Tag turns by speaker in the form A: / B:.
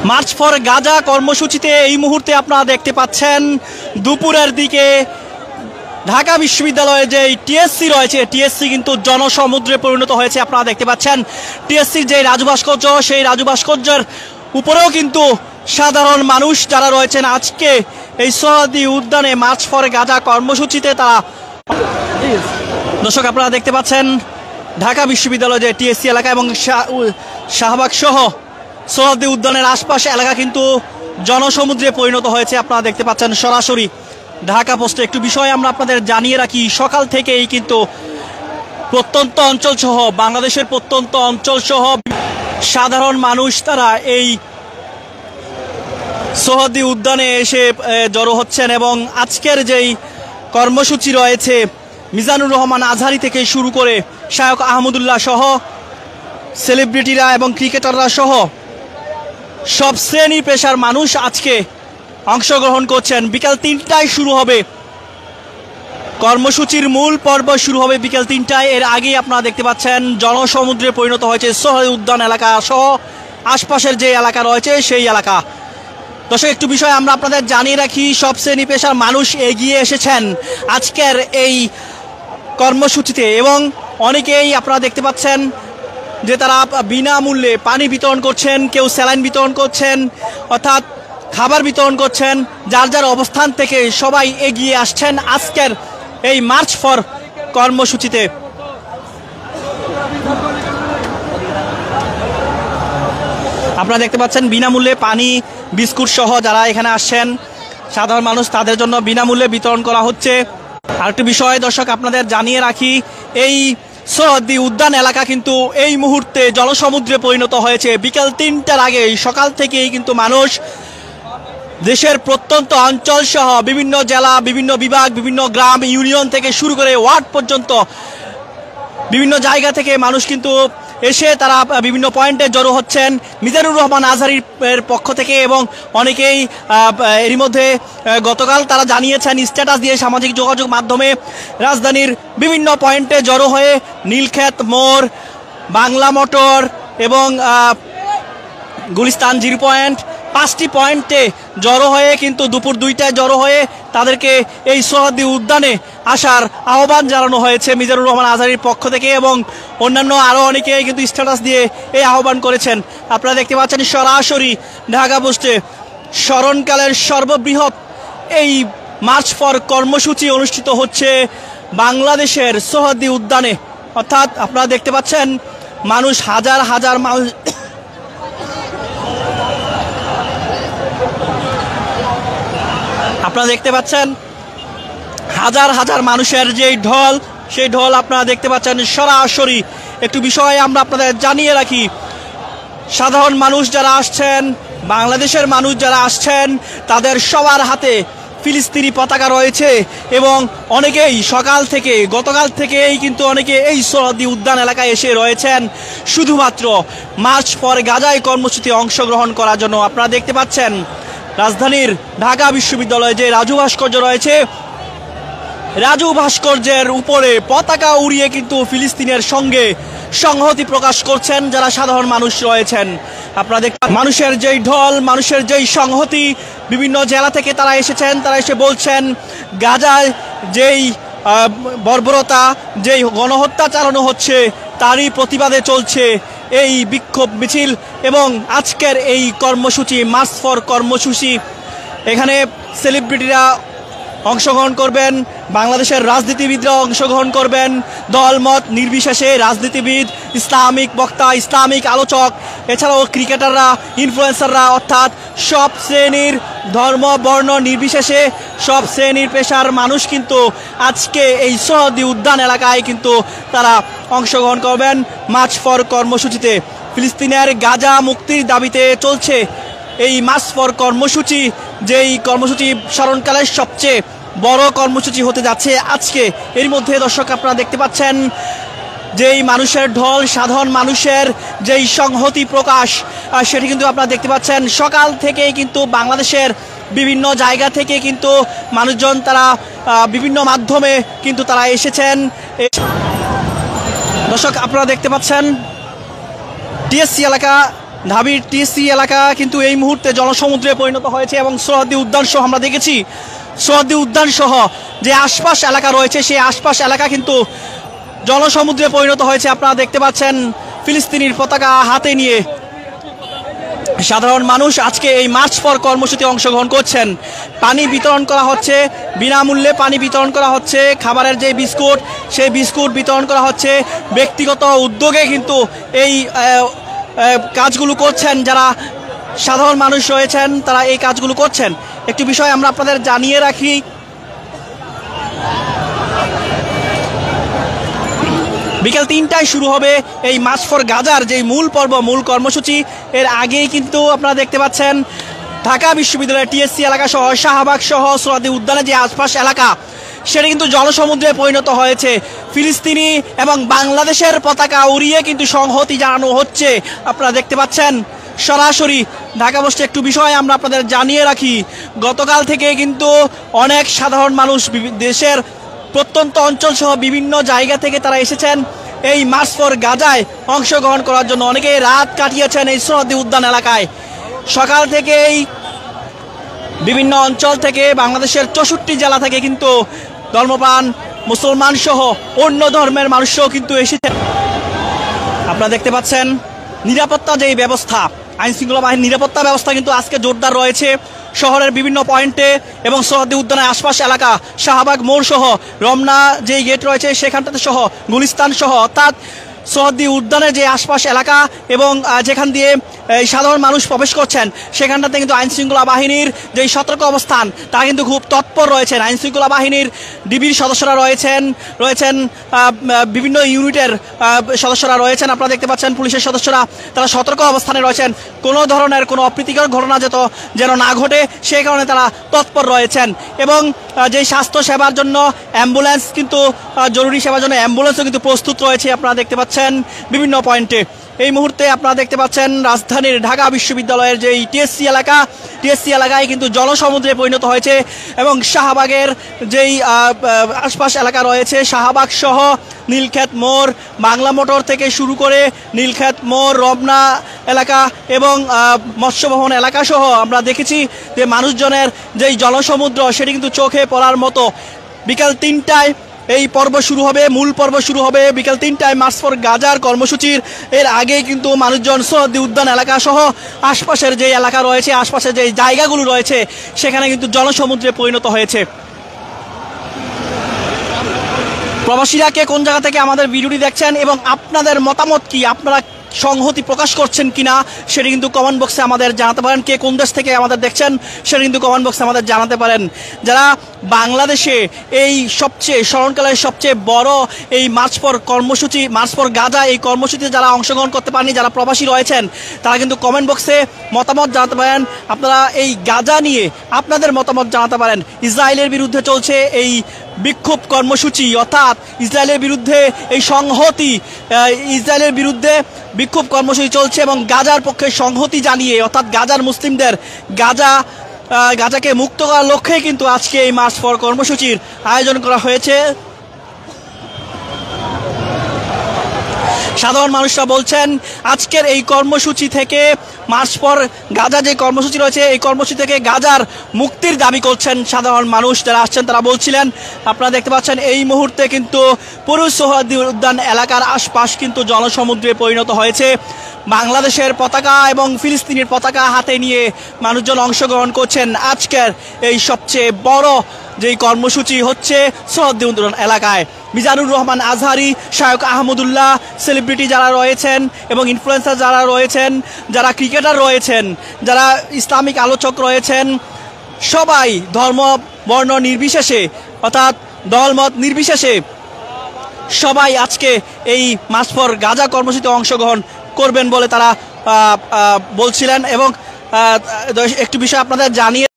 A: March for Gaza কর্মসূচিতে এই মুহূর্তে আপনারা দেখতে পাচ্ছেন দুপুরের দিকে ঢাকা বিশ্ববিদ্যালয়ে যে টিএসসি রয়েছে, টিএসসি কিন্তু জনসমুদ্রে পরিণত হয়েছে। আপনারা দেখতে পাচ্ছেন টিএসসির যে রাজু ভাস্কর্য, সেই রাজু ভাস্কর্যের উপরেও কিন্তু সাধারণ মানুষ যারা রয়েছেন আজকে এই সোহরাওয়ার্দী উদ্যানে মার্চ ফর গাজা কর্মসূচিতে তারা। দর্শক আপনারা দেখতে পাচ্ছেন ঢাকা বিশ্ববিদ্যালয় যে টিএসসি এলাকা এবং শাহবাগ সহ সোহরাওয়ার্দী উদ্যানের আশপাশ এলাকা কিন্তু জনসমুদ্রে পরিণত হয়েছে। আপনারা দেখতে পাচ্ছেন সরাসরি ঢাকা পোস্টে। একটু বিষয় আমরা আপনাদের জানিয়ে রাখি, সকাল থেকেই কিন্তু প্রত্যন্ত অঞ্চল সহ বাংলাদেশের প্রত্যন্ত অঞ্চল সহ সাধারণ মানুষ তারা এই সোহরাওয়ার্দী উদ্যানে এসে জড়ো হচ্ছেন এবং আজকের যেই কর্মসূচি রয়েছে মিজানুর রহমান আজহারি থেকে শুরু করে শায়খ আহমদুল্লাহ সহ সেলিব্রিটিরা এবং ক্রিকেটাররা সহ সব শ্রেণী পেশার মানুষ আজকে অংশগ্রহণ করছেন। বিকাল ৩টায় শুরু হবে কর্মসূচির মূল পর্ব, শুরু হবে বিকাল ৩টায়। এর আগেই আপনারা দেখতে পাচ্ছেন জনসমুদ্রে পরিণত হয়েছে সোহরাওয়ার্দী উদ্যান এলাকা সহ আশপাশের যে এলাকা রয়েছে সেই এলাকা। দর্শক একটু বিষয় আমরা আপনাদের জানিয়ে রাখি, সব শ্রেণী পেশার মানুষ এগিয়ে এসেছেন আজকের এই কর্মসূচিতে এবং অনেকেই আপনারা দেখতে পাচ্ছেন যে তারা বিনামূল্যে পানি বিতরণ করছেন, কেউ স্যালাইন বিতরণ করছেন, অর্থাৎ খাবার বিতরণ করছেন। যার যার অবস্থান থেকে সবাই এগিয়ে আসছেন আজকের এই মার্চ ফর কর্মসূচিতে। আপনারা দেখতে পাচ্ছেন বিনামূল্যে পানি বিস্কুট সহ যারা এখানে আসছেন সাধারণ মানুষ তাদের জন্য বিনামূল্যে বিতরণ করা হচ্ছে। আরেকটি বিষয় দর্শক আপনাদের জানিয়ে রাখি, এই সোহরাওয়ার্দী উদ্যান এলাকা কিন্তু এই মুহূর্তে জনসমুদ্রে পরিণত হয়েছে। বিকাল ৩টার আগে সকাল থেকেই কিন্তু মানুষ দেশের প্রত্যন্ত অঞ্চল সহ বিভিন্ন জেলা, বিভিন্ন বিভাগ, বিভিন্ন গ্রাম, ইউনিয়ন থেকে শুরু করে ওয়ার্ড পর্যন্ত বিভিন্ন জায়গা থেকে মানুষ কিন্তু এসে তারা বিভিন্ন পয়েন্টে জড়ো হচ্ছেন মিজানুর রহমান আজহারির পক্ষ থেকে এবং অনেকেই এরই মধ্যে গতকাল তারা জানিয়েছেন স্ট্যাটাস দিয়ে সামাজিক যোগাযোগ মাধ্যমে রাজধানীর বিভিন্ন পয়েন্টে জড়ো হয়ে নীলক্ষেত মোড়, বাংলা মোটর এবং গুলিস্তান 0 পয়েন্ট 5টি পয়েন্টে জড়ো হয়ে কিন্তু দুপুর 2টায় জড়ো হয়ে তাদেরকে এই সোহরাওয়ার্দী উদ্যানে আসার আহ্বান জানানো হয়েছে মিজানুর রহমান আজহারির পক্ষ থেকে এবং অন্যান্য আরও অনেকেই কিন্তু স্ট্যাটাস দিয়ে এই আহ্বান করেছেন। আপনারা দেখতে পাচ্ছেন সরাসরি ঢাকা পোস্টে স্মরণকালের সর্ববৃহৎ এই মার্চ ফর কর্মসূচি অনুষ্ঠিত হচ্ছে বাংলাদেশের সোহরাওয়ার্দী উদ্যানে। অর্থাৎ আপনারা দেখতে পাচ্ছেন মানুষ হাজার হাজার মানুষ আপনারা দেখতে পাচ্ছেন হাজার হাজার মানুষের যে ঢল, সেই ঢল আপনারা দেখতে পাচ্ছেন সরাসরি। একটু বিষয় আমরা আপনাদের জানিয়ে রাখি, সাধারণ মানুষ যারা আসছেন, বাংলাদেশের মানুষ যারা আসছেন তাদের সবার হাতে ফিলিস্তিনি পতাকা রয়েছে এবং অনেকেই সকাল থেকে গতকাল থেকেই কিন্তু অনেকে এই সোহরাওয়ার্দী উদ্যান এলাকায় এসে রয়েছেন শুধুমাত্র মার্চ ফর গাজায় কর্মসূচিতে অংশগ্রহণ করার জন্য। আপনারা দেখতে পাচ্ছেন রাজধানীর ঢাকা বিশ্ববিদ্যালয়ে যে রাজু ভাস্কর্য রয়েছে, রাজু ভাস্কর্যের উপরে পতাকা উড়িয়ে কিন্তু ফিলিস্তিনের সঙ্গে সংহতি প্রকাশ করছেন যারা সাধারণ মানুষ রয়েছেন। আপনারা দেখেন মানুষের যেই ঢল, মানুষের যেই সংহতি, বিভিন্ন জেলা থেকে তারা এসেছেন, তারা এসে বলছেন গাজায় যেই বর্বরতা, যেই গণহত্যা চালানো হচ্ছে তারই প্রতিবাদে চলছে এই বিক্ষোভ মিছিল এবং আজকের এই কর্মসূচি মার্চ ফর কর্মসূচি। এখানে সেলিব্রিটিরা অংশগ্রহণ করবেন, বাংলাদেশের রাজনীতিবিদরা অংশগ্রহণ করবেন, দলমত নির্বিশেষে রাজনীতিবিদ, ইসলামিক বক্তা, ইসলামিক আলোচক, এছাড়াও ক্রিকেটাররা, ইনফ্লুয়েন্সাররা, অর্থাৎ সব শ্রেণীর ধর্ম বর্ণ নির্বিশেষে সব শ্রেণীর পেশার মানুষ কিন্তু আজকে এই সোহরাওয়ার্দী উদ্যান এলাকায় কিন্তু তারা অংশগ্রহণ করবেন মার্চ ফর কর্মসূচিতে। ফিলিস্তিনের গাজা মুক্তির দাবিতে চলছে এই মার্চ ফর কর্মসূচি, যেই কর্মসূচি স্মরণকালের সবচেয়ে বড় কর্মসূচি হতে যাচ্ছে আজকে। এর মধ্যে দর্শক আপনারা দেখতে পাচ্ছেন যেই মানুষের ঢল, সাধারণ মানুষের যেই সংহতি প্রকাশ, সেটি কিন্তু আপনারা দেখতে পাচ্ছেন সকাল থেকেই কিন্তু বাংলাদেশের বিভিন্ন জায়গা থেকে কিন্তু মানুষজন তারা বিভিন্ন মাধ্যমে কিন্তু তারা এসেছেন। দর্শক আপনারা দেখতে পাচ্ছেন টিএসসি এলাকা ঢাবির টিএসসি এলাকা কিন্তু এই মুহূর্তে জনসমুদ্রে পরিণত হয়েছে এবং সোহরাওয়ার্দী উদ্যান সহ আমরা দেখেছি সোহরাওয়ার্দী উদ্যান সহ যে আশপাশ এলাকা রয়েছে সেই আশপাশ এলাকা কিন্তু জনসমুদ্রে পরিণত হয়েছে। আপনারা দেখতে পাচ্ছেন ফিলিস্তিনির পতাকা হাতে নিয়ে সাধারণ মানুষ আজকে এই মার্চ ফর কর্মসূচিতে অংশগ্রহণ করছেন। পানি বিতরণ করা হচ্ছে, বিনামূল্যে পানি বিতরণ করা হচ্ছে, খাবারের যে বিস্কুট সেই বিস্কুট বিতরণ করা হচ্ছে। ব্যক্তিগত উদ্যোগে কিন্তু এই কাজগুলো করছেন, যারা সাধারণ মানুষ রয়েছেন তারা এই কাজগুলো করছেন। একটি বিষয় আমরা আপনাদের জানিয়ে রাখি, বিকেল 3টায় শুরু হবে এই মার্চ ফর গাজার যে মূল পর্ব, মূল কর্মসূচি। এর আগেই কিন্তু আপনারা দেখতে পাচ্ছেন ঢাকা বিশ্ববিদ্যালয়ের টিএসসি এলাকা সহ শাহবাগ সহ সোহরাওয়ার্দী উদ্যানের যে আশপাশ এলাকা সেটা কিন্তু জনসমুদ্রে পরিণত হয়েছে। ফিলিস্তিনি এবং বাংলাদেশের পতাকা উড়িয়ে কিন্তু সংহতি জানানো হচ্ছে। আপনারা দেখতে পাচ্ছেন সরাসরি ঢাকা পোস্টে। একটু বিষয় আমরা আপনাদের জানিয়ে রাখি, গতকাল থেকে কিন্তু অনেক সাধারণ মানুষ দেশের প্রত্যন্ত অঞ্চল সহ বিভিন্ন জায়গা থেকে তারা এসেছেন এই মার্চ ফর গাজায় অংশগ্রহণ করার জন্য। অনেকে রাত কাটিয়েছেন এই সোহরাওয়ার্দী উদ্যান এলাকায়। সকাল থেকেই বিভিন্ন অঞ্চল থেকে বাংলাদেশের 64 জেলা থেকে কিন্তু ধর্মপ্রাণ মুসলমান সহ অন্য ধর্মের মানুষও কিন্তু এসেছেন। আপনারা দেখতে পাচ্ছেন নিরাপত্তা যেই ব্যবস্থা, আইন শৃঙ্খলা বাহিনীর নিরাপত্তা ব্যবস্থা কিন্তু আজকে জোরদার রয়েছে শহরের বিভিন্ন পয়েন্টে এবং সোহরাওয়ার্দী উদ্যানের আশপাশ এলাকা, শাহবাগ মোড় সহ রমনা যে গেট রয়েছে সেখানটাতে সহ গুলিস্তান সহ, অর্থাৎ সোহরাওয়ার্দী উদ্যানের যে আশপাশ এলাকা এবং যেখান দিয়ে সাধারণ মানুষ প্রবেশ করছেন সেখানটাতে কিন্তু আইন শৃঙ্খলা বাহিনীর যেই সতর্ক অবস্থান তারা কিন্তু খুব তৎপর রয়েছেন। আইন শৃঙ্খলা বাহিনীর ডিবির সদস্যরা রয়েছেন বিভিন্ন ইউনিটের সদস্যরা রয়েছেন। আপনারা দেখতে পাচ্ছেন পুলিশের সদস্যরা তারা সতর্ক অবস্থানে রয়েছেন, কোনো ধরনের কোনো অপ্রীতিকর ঘটনা যেন না ঘটে সেই কারণে তারা তৎপর রয়েছেন। এবং যেই স্বাস্থ্য সেবার জন্য অ্যাম্বুলেন্স কিন্তু জরুরি সেবার জন্য অ্যাম্বুলেন্সও কিন্তু প্রস্তুত রয়েছে। আপনারা দেখতে পাচ্ছেন বিভিন্ন পয়েন্টে। এই মুহূর্তে আপনারা দেখতে পাচ্ছেন রাজধানীর ঢাকা বিশ্ববিদ্যালয়ের যেই টিএসসি এলাকায় কিন্তু জনসমুদ্রে পরিণত হয়েছে এবং শাহবাগের যেই আশপাশ এলাকা রয়েছে শাহবাগ সহ নীলক্ষেত মোড়, বাংলা মোটর থেকে শুরু করে নীলক্ষেত মোড়, রমনা এলাকা এবং মৎস্যভবন এলাকা সহ আমরা দেখেছি যে মানুষজনের যেই জনসমুদ্র সেটি কিন্তু চোখে পড়ার মতো। বিকাল 3টায় এই পর্ব শুরু হবে, মূল পর্ব শুরু হবে বিকাল 3টায় মার্চ ফর গাজার কর্মসূচির। এর আগেই কিন্তু মানুষজন সোহরাওয়ার্দী উদ্যান এলাকা সহ আশপাশের যে এলাকা রয়েছে, আশপাশের যে জায়গাগুলো রয়েছে সেখানে কিন্তু জনসমুদ্রে পরিণত হয়েছে। প্রবাসীরা কে কোন জায়গা থেকে আমাদের ভিডিওটি দেখছেন এবং আপনাদের মতামত কি, আপনারা সংহতি প্রকাশ করছেন কিনা সেটা কিন্তু কমেন্ট বক্সে আমাদের জানাতে পারেন। কে কোন দেশ থেকে আমাদের দেখছেন সেটা কিন্তু কমেন্ট বক্সে আমাদের জানাতে পারেন। যারা বাংলাদেশে এই সবচেয়ে স্মরণকালের সবচেয়ে বড় এই মার্চ ফর গাজা এই কর্মসূচিতে যারা অংশগ্রহণ করতে পারেনি, যারা প্রবাসী রয়েছেন তারা কিন্তু কমেন্ট বক্সে মতামত জানাতে পারেন। আপনারা এই গাজা নিয়ে আপনাদের মতামত জানাতে পারেন। ইসরায়েলের বিরুদ্ধে চলছে এই বিক্ষোভ কর্মসূচি, অর্থাৎ ইসরায়েলের বিরুদ্ধে এই সংহতি, ইসরায়েলের বিরুদ্ধে বিক্ষোভ কর্মসূচি চলছে এবং গাজার পক্ষে সংহতি জানিয়ে, অর্থাৎ গাজার মুসলিমদের গাজাকে মুক্ত করার লক্ষ্যে কিন্তু আজকে এই মার্চ ফর কর্মসূচির আয়োজন করা হয়েছে। সাধারণ মানুষরা বলছেন আজকের এই কর্মসূচি থেকে মার্চ ফর গাজা যে কর্মসূচি রয়েছে এই কর্মসূচি থেকে গাজার মুক্তির দাবি করছেন সাধারণ মানুষ যারা আসছেন তারা বলছিলেন। আপনারা দেখতে পাচ্ছেন এই মুহূর্তে কিন্তু পুরো সোহরাওয়ার্দী উদ্যান এলাকার আশপাশ কিন্তু জনসমুদ্রে পরিণত হয়েছে। বাংলাদেশের পতাকা এবং ফিলিস্তিনের পতাকা হাতে নিয়ে মানুষজন অংশগ্রহণ করছেন আজকের এই সবচেয়ে বড় যেই কর্মসূচি হচ্ছে সোহরাওয়ার্দী উদ্যান এলাকায়। মিজানুর রহমান আজহারি, শায়ক আহমদুল্লাহ, সেলিব্রিটি যারা রয়েছেন এবং ইনফ্লুয়েন্সার যারা রয়েছেন, যারা ক্রিকেটার রয়েছেন, যারা ইসলামিক আলোচক রয়েছেন, সবাই ধর্ম বর্ণ নির্বিশেষে অর্থাৎ দলমত নির্বিশেষে সবাই আজকে এই মার্চ ফর গাজা কর্মসূচিতে অংশগ্রহণ করবেন বলে তারা বলছিলেন। এবং একটি বিষয় আপনাদের জানিয়ে